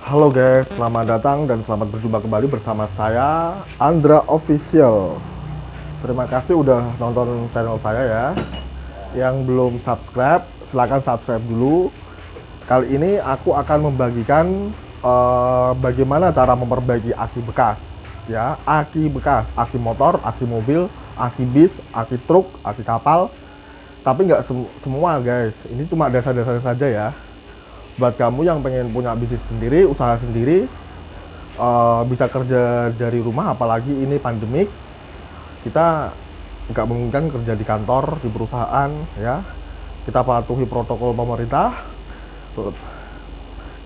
Halo guys, selamat datang dan selamat berjumpa kembali bersama saya Andra Official. Terima kasih udah nonton channel saya ya. Yang belum subscribe, silahkan subscribe dulu. Kali ini aku akan membagikan bagaimana cara memperbaiki aki bekas ya, aki bekas, aki motor, aki mobil, aki bis, aki truk, aki kapal. Tapi nggak semua guys, ini cuma dasar-dasar saja ya. Buat kamu yang pengen punya bisnis sendiri, usaha sendiri, bisa kerja dari rumah, apalagi ini pandemik, kita nggak memungkinkan kerja di kantor, di perusahaan, ya. Kita patuhi protokol pemerintah,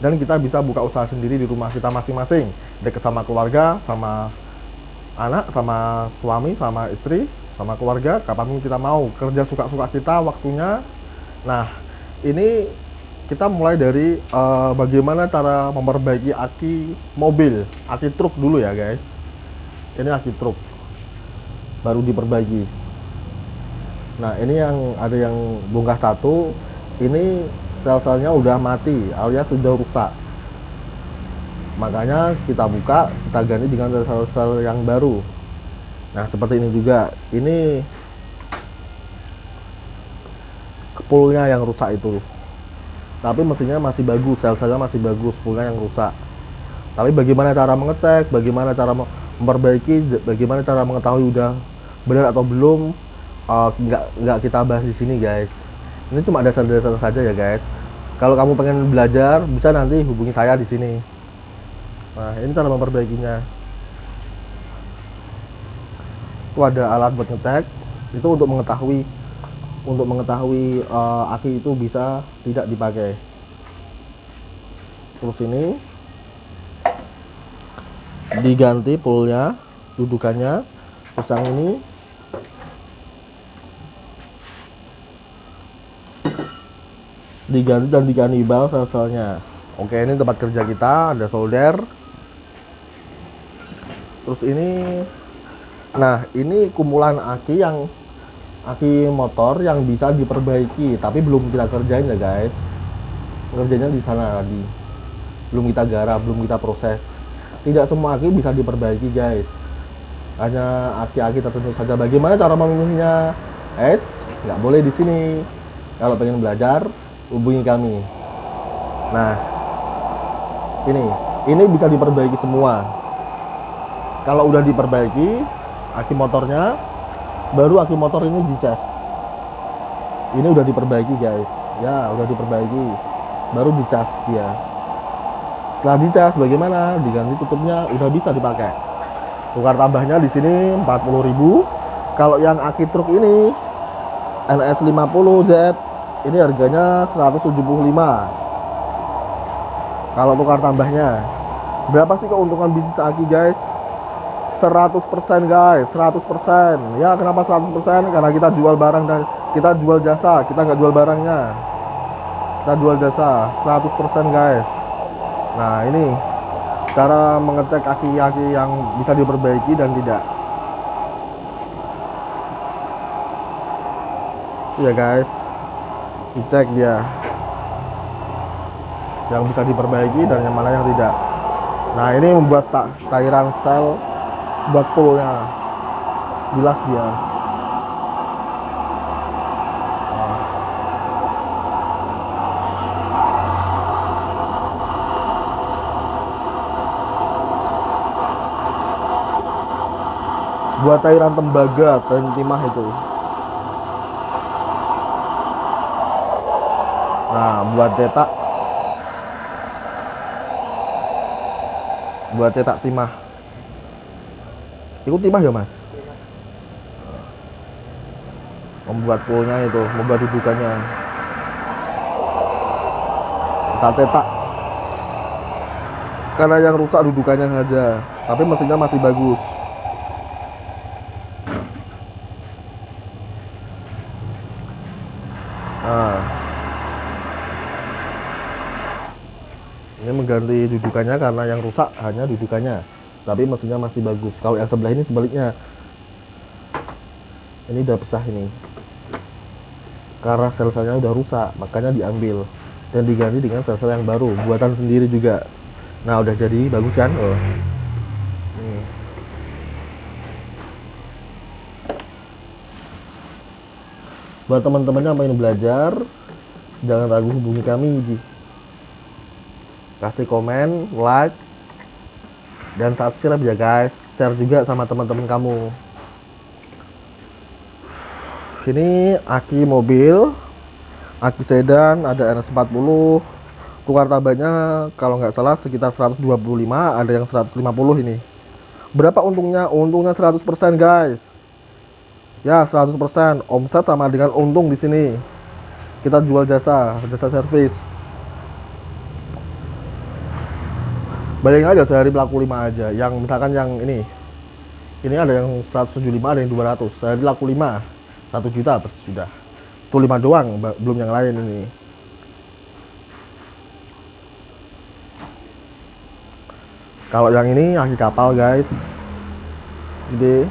dan kita bisa buka usaha sendiri di rumah kita masing-masing, dekat sama keluarga, sama anak, sama suami, sama istri, sama keluarga, kapan kita mau kerja suka-suka kita waktunya. Nah, ini kita mulai dari bagaimana cara memperbaiki aki mobil, aki truk dulu ya guys. Ini aki truk baru diperbaiki. Nah ini yang ada yang bongkar satu, ini sel-selnya udah mati alias sudah rusak. Makanya kita buka, kita ganti dengan sel-sel yang baru. Nah seperti ini juga, ini kepulnya yang rusak itu. Tapi mesinnya masih bagus, sel-selnya masih bagus, spoolnya yang rusak. Tapi bagaimana cara mengecek, bagaimana cara memperbaiki, bagaimana cara mengetahui udah benar atau belum, nggak kita bahas di sini guys. Ini cuma dasar-dasar saja ya guys. Kalau kamu pengen belajar, bisa nanti hubungi saya di sini. Nah ini cara memperbaikinya. Itu ada alat buat ngecek, itu untuk mengetahui aki itu bisa tidak dipakai. Terus ini diganti poolnya, dudukannya. Terus yang ini diganti dan diganibal sel-selnya. Oke, ini tempat kerja kita, ada solder. Terus ini, nah ini kumpulan aki motor yang bisa diperbaiki, tapi belum kita kerjain ya guys. Kerjanya di sana tadi, belum kita garap, belum kita proses. Tidak semua aki bisa diperbaiki guys, hanya aki-aki tertentu saja. Bagaimana cara memilihnya? Nggak boleh di sini. Kalau pengen belajar, hubungi kami. Nah ini bisa diperbaiki semua. Kalau udah diperbaiki aki motornya, baru aki motor ini dicas. Ini udah diperbaiki guys, ya udah diperbaiki, baru dicas dia. Setelah dicas bagaimana? Diganti tutupnya, udah bisa dipakai. Tukar tambahnya di sini 40.000. Kalau yang aki truk ini NS50Z ini harganya 175. Kalau tukar tambahnya, berapa sih keuntungan bisnis aki guys? 100% guys, 100%. Ya kenapa 100%? Karena kita jual barang dan kita jual jasa, kita nggak jual barangnya. Kita jual jasa, 100% guys. Nah ini cara mengecek aki-aki yang bisa diperbaiki dan tidak. Ya guys, dicek dia yang bisa diperbaiki dan yang mana yang tidak. Nah ini membuat cairan sel buat poolnya, bilas dia. Buat cairan tembaga dan timah itu. Nah buat cetak timah. Itu timah ya mas? Membuat poolnya itu, membuat dudukannya. Kita cetak. Karena yang rusak dudukannya saja, tapi mesinnya masih bagus. Nah, ini mengganti dudukannya karena yang rusak hanya dudukannya, tapi mesinnya masih bagus. Kalau yang sebelah ini sebaliknya, ini udah pecah ini. Karena sel-selnya udah rusak, makanya diambil dan diganti dengan sel-sel yang baru, buatan sendiri juga. Nah udah jadi, bagus kan? Oh. Nih. Buat teman-teman yang pengen belajar, jangan ragu hubungi kami di kasih komen, like, dan subscribe ya guys. Share juga sama teman-teman kamu. Ini aki mobil, aki sedan, ada RS40. Tukar tabannya kalau nggak salah sekitar 125, ada yang 150 ini. Berapa untungnya? Untungnya 100% guys. Ya 100% omset sama dengan untung di sini. Kita jual jasa servis. Bayangin aja sehari laku 5 aja. Yang misalkan yang ini ada yang 175, ada yang 200. Sehari laku 5, 1 juta sudah. Itu 5 doang, belum yang lain ini. Kalau yang ini aki kapal guys, gede.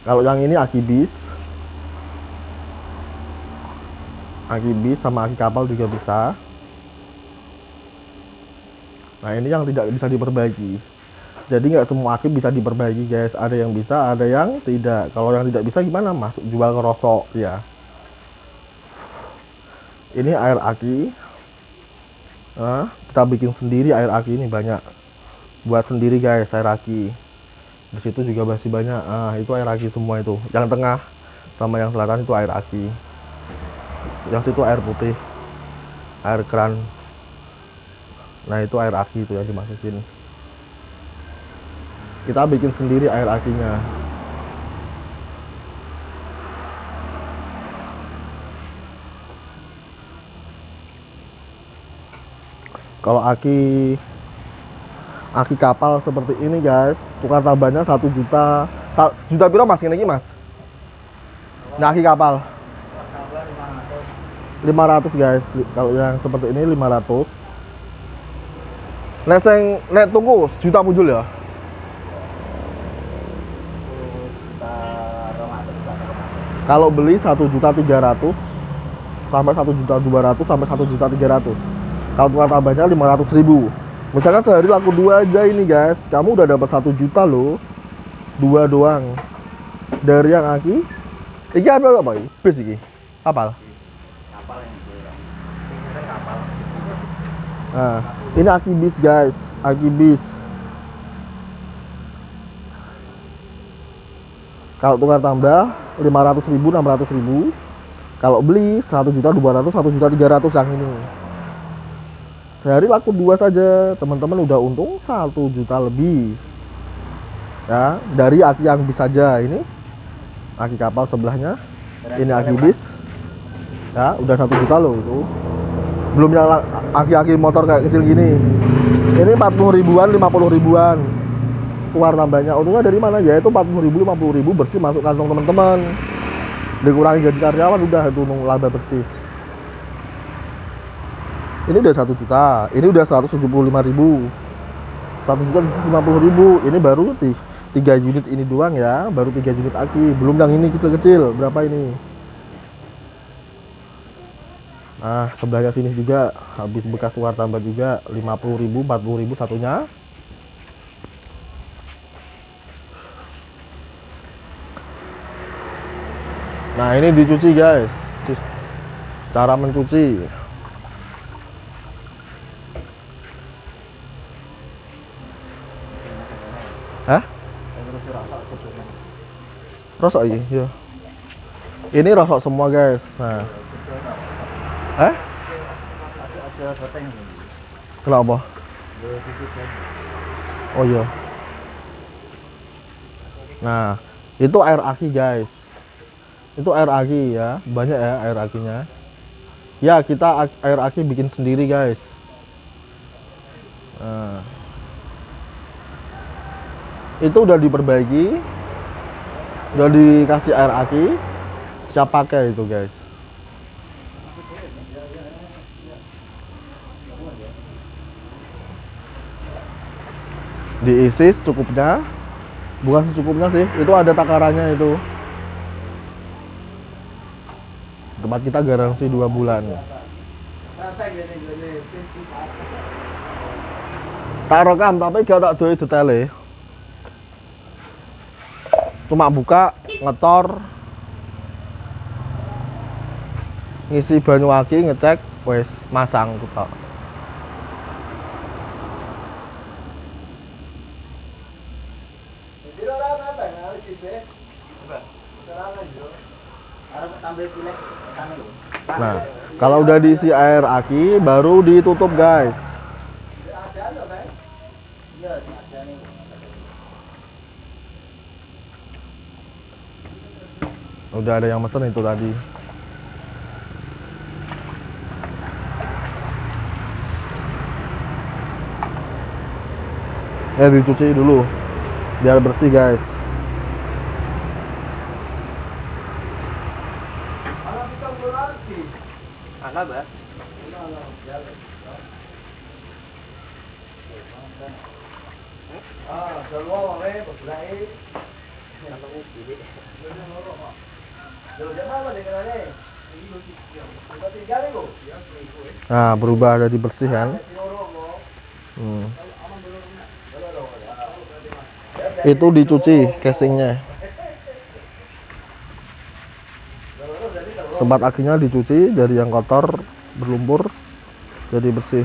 Kalau yang ini aki bis sama aki kapal juga bisa. Nah ini yang tidak bisa diperbaiki. Jadi nggak semua aki bisa diperbaiki guys. Ada yang bisa, ada yang tidak. Kalau yang tidak bisa gimana? Masuk jual ke rosok ya. Ini air aki. Nah, kita bikin sendiri air aki ini banyak. Buat sendiri guys air aki. Di situ juga masih banyak. Itu air aki semua itu. Yang tengah sama yang selatan itu air aki. Yang situ air putih, air keran. Nah itu air aki itu yang dimasukin. Kita bikin sendiri air akinya. Kalau aki kapal seperti ini guys, tukar tabannya 1 juta. 1 juta piro mas ini mas? Nah aki kapal 500 guys. Kalau yang seperti ini 500. Nek tunggu sejuta muncul ya. Kalau beli 1.300.000 sampai 1.200.000 sampai 1.300.000. Kalau tukar tambahnya 500.000. Misalkan sehari laku 2 aja ini guys, kamu udah dapat 1 juta loh. 2 doang. Dari yang aki. Iki apa iki? Bis iki. Kapal. Nah, ini aki bis guys, aki bis. Kalau tukar tambah 500.000, 600.000. Kalau beli 1.200.000, 1.300.000 yang ini. Sehari laku 2 saja, teman-teman udah untung 1 juta lebih. Ya, dari aki yang bis saja ini. Aki kapal sebelahnya. Ini aki bis. Ya, udah 1 juta loh itu. Belum yang aki-aki motor kayak kecil gini. Ini 40 ribuan, 50 ribuan. Tukar tambahnya. Untungnya dari mana ya? Itu 40.000, 50.000 bersih masuk kantong teman-teman. Dikurangi gaji karyawan udah itu laba bersih. Ini udah 1 juta. Ini udah 175.000. 1.150.000. Ini baru 3 unit ini doang ya. Baru 3 unit aki. Belum yang ini kecil-kecil. Berapa ini? Nah, sebelahnya sini juga habis bekas tukar tambah juga 50.000, 40.000 satunya. Nah, ini dicuci guys. Cara mencuci. Hah? Rosok ini, ya. Ini rosok semua guys. Nah. Kenapa? Oh iya. Nah, itu air aki guys. Itu air aki ya, banyak ya air akinya. Ya kita air aki bikin sendiri guys. Nah, itu udah diperbaiki, udah dikasih air aki, siap pakai itu guys. Diisi secukupnya, bukan secukupnya sih, itu ada takarannya itu. Tempat kita garansi 2 bulan. Tak rekam tapi gak tak duwe detailnya. Cuma buka, ngecor, ngisi banyu aki, ngecek, wes masang tok. Nah, kalau udah diisi air aki, baru ditutup guys. Udah ada yang mesen itu tadi. Dicuci dulu biar bersih guys. Nah, berubah jadi bersih kan. Itu dicuci casingnya, tempat akinya dicuci dari yang kotor berlumpur jadi bersih.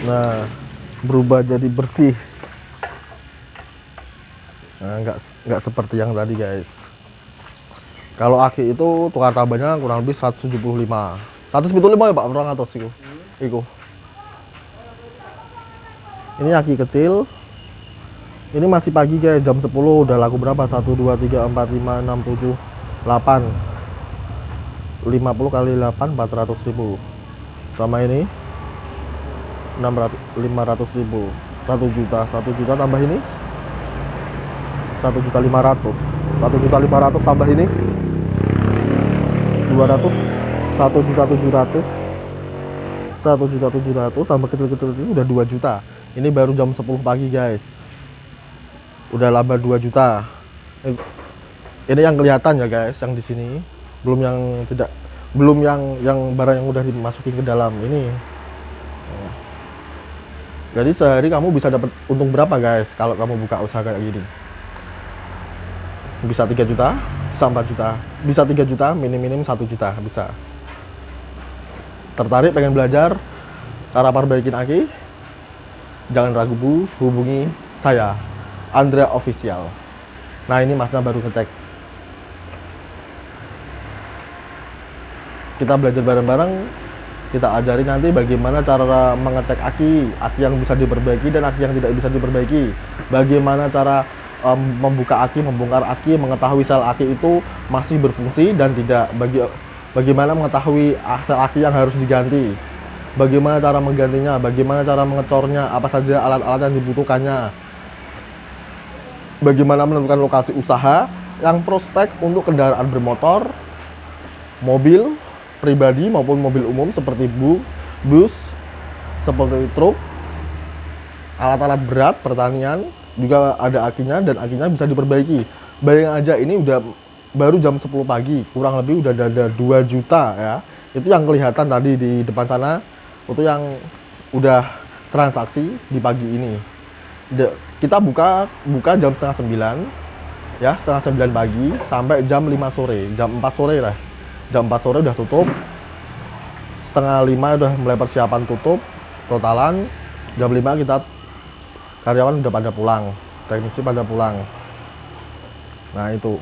Nah, berubah jadi bersih. Nah, nggak seperti yang tadi guys. Kalau aki itu tukar tambahnya kurang lebih 175. 175 ya Pak, orang atas itu. Ini aki kecil. Ini masih pagi guys, jam 10 udah laku berapa? 1 2 3 4 5 6 7 8. 50 kali 8 400.000. Sama ini 500.000, 1 juta tambah ini 1.500.000, 1.500.000 tambah ini 200, 1.700.000, 1.700.000 tambah kecil-kecil ini udah 2 juta. Ini baru jam 10 pagi guys, udah laba 2 juta. Ini yang kelihatan ya guys, yang di sini belum yang barang yang udah dimasukin ke dalam ini. Jadi sehari kamu bisa dapat untung berapa guys kalau kamu buka usaha kayak gini? Bisa 3 juta, bisa 4 juta, bisa 3 juta, minim 1 juta bisa. Tertarik pengen belajar cara perbaikin aki? Jangan ragu bu, hubungi saya, Andrea Official. Nah ini masnya baru ngecek. Kita belajar bareng-bareng. Kita ajari nanti bagaimana cara mengecek aki yang bisa diperbaiki dan aki yang tidak bisa diperbaiki. Bagaimana cara membuka aki, membongkar aki, mengetahui sel aki itu masih berfungsi dan tidak. Bagaimana mengetahui sel aki yang harus diganti. Bagaimana cara menggantinya, bagaimana cara mengecornya, apa saja alat-alat yang dibutuhkannya. Bagaimana menentukan lokasi usaha yang prospek untuk kendaraan bermotor, mobil pribadi maupun mobil umum seperti bus, seperti truk, alat-alat berat pertanian juga ada akinya dan akinya bisa diperbaiki. Bayang aja ini udah baru jam 10 pagi, kurang lebih udah ada 2 juta ya. Itu yang kelihatan tadi di depan sana, itu yang udah transaksi di pagi ini. Kita buka jam setengah 9 ya, setengah 9 pagi sampai jam 5 sore, jam 4 sore lah. Jam 4 sore udah tutup, setengah 5 udah mulai persiapan tutup totalan. Jam 5 kita karyawan udah pada pulang, teknisi pada pulang. Nah itu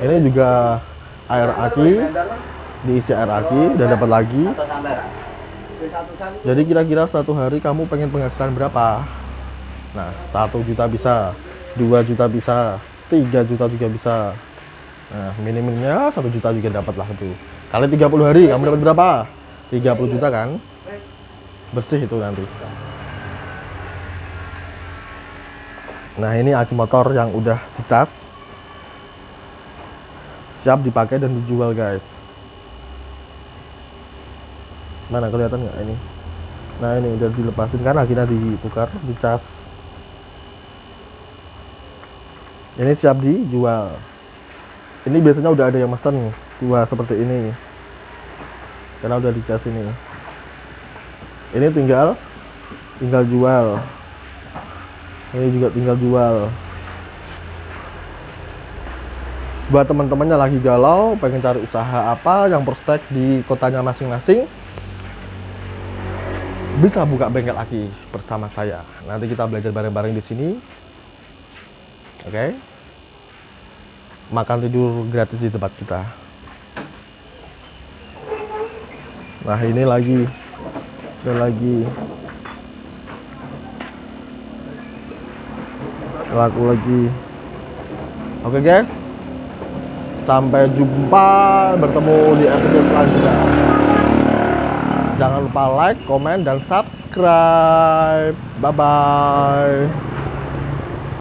ini juga air aki, diisi air aki dan dapat lagi. Jadi kira-kira satu hari kamu pengen penghasilan berapa? Nah 1 juta bisa, 2 juta bisa, 3 juta juga bisa. Nah minimumnya 1 juta juga dapat lah itu. Kali 30 hari kamu dapat berapa? 30 juta kan? Bersih itu nanti. Nah, ini aki motor yang udah dicas, siap dipakai dan dijual guys. Mana kelihatan nggak ini? Nah, ini udah dilepasin kan, akhirnya ditukar, dicas. Ini siap dijual. Ini biasanya udah ada yang mesen dua seperti ini, karena udah dicas ini. Ini tinggal jual. Ini juga tinggal jual. Buat teman-temannya lagi galau, pengen cari usaha apa yang prospek di kotanya masing-masing, bisa buka bengkel aki bersama saya. Nanti kita belajar bareng-bareng di sini. Oke. Makan tidur gratis di tempat kita. Nah, ini lagi. Laku lagi. Oke guys, sampai jumpa, bertemu di episode selanjutnya. Jangan lupa like, komen, dan subscribe. Bye bye.